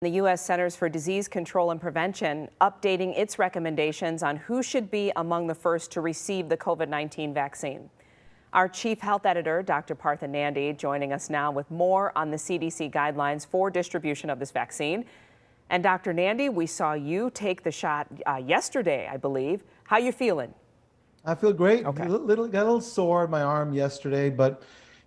The U.S. Centers for Disease Control and Prevention updating its recommendations on who should be among the first to receive the COVID-19 vaccine. Our chief health editor, Dr. Partha Nandi, joining us now with more on the CDC guidelines for distribution of this vaccine. And Dr. Nandi, we saw you take the shot yesterday, I believe. How you feeling? I feel great. Okay. Got a little sore in my arm yesterday, but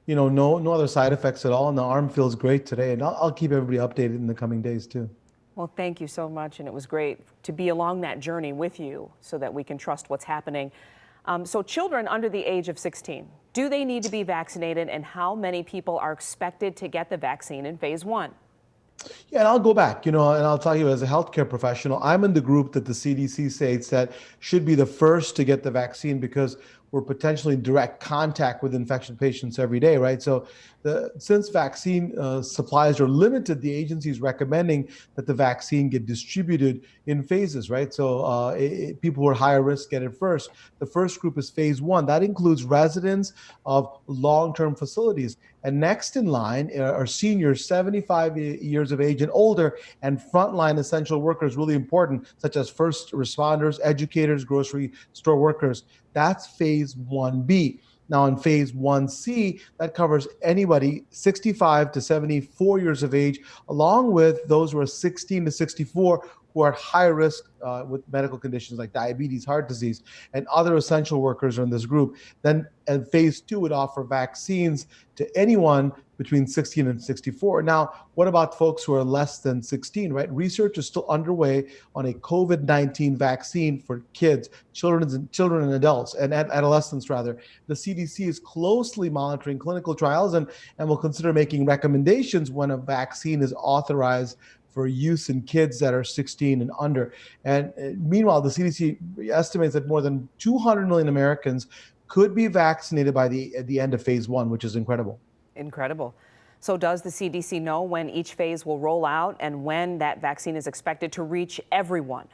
no other side effects at all. And the arm feels great today. And I'll keep everybody updated in the coming days too. Well, thank you so much. And it was great to be along that journey with you so that we can trust what's happening. So children under the age of 16, do they need to be vaccinated, and how many people are expected to get the vaccine in phase 1? Yeah, and I'll go back, and I'll tell you, as a healthcare professional, I'm in the group that the CDC states that should be the first to get the vaccine because we're potentially in direct contact with infected patients every day, right? So since vaccine supplies are limited, the agency is recommending that the vaccine get distributed in phases, right? So people who are higher risk get it first. The first group is phase 1. That includes residents of long-term facilities. And next in line are seniors 75 years of age and older, and frontline essential workers, really important, such as first responders, educators, grocery store workers. That's phase 1B. Now in phase 1C, that covers anybody 65 to 74 years of age, along with those who are 16 to 64 who are at high risk with medical conditions like diabetes, heart disease, and other essential workers are in this group. Then and phase 2 would offer vaccines to anyone between 16 and 64. Now, what about folks who are less than 16, right? Research is still underway on a COVID-19 vaccine for kids, children and adults, and adolescents rather. The CDC is closely monitoring clinical trials and will consider making recommendations when a vaccine is authorized for use in kids that are 16 and under. And meanwhile, the CDC estimates that more than 200 million Americans could be vaccinated by the end of phase 1, which is incredible. Incredible. So does the CDC know when each phase will roll out and when that vaccine is expected to reach everyone?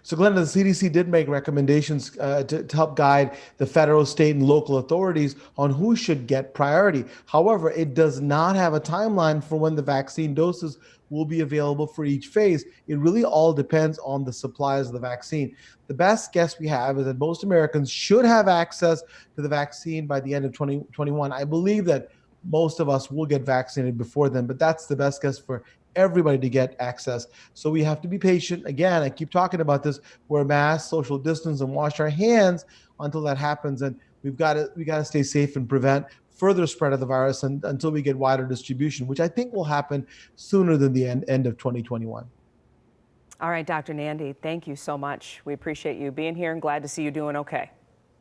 So, Glenda, the CDC did make recommendations to help guide the federal, state, and local authorities on who should get priority. However, it does not have a timeline for when the vaccine doses will be available for each phase. It really all depends on the supplies of the vaccine. The best guess we have is that most Americans should have access to the vaccine by the end of 2021. I believe that most of us will get vaccinated before then, but that's the best guess for everybody to get access. So we have to be patient. Again, I keep talking about this, wear masks, social distance, and wash our hands until that happens. And we got to stay safe and prevent further spread of the virus until we get wider distribution, which I think will happen sooner than the end of 2021. All right, Dr. Nandi, thank you so much. We appreciate you being here and glad to see you doing okay.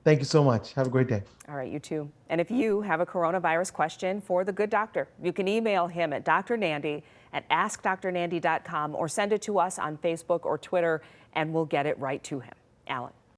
Thank you so much. Have a great day. All right, you too. And if you have a coronavirus question for the good doctor, you can email him at drnandi@askdrnandi.com or send it to us on Facebook or Twitter, and we'll get it right to him. Alan.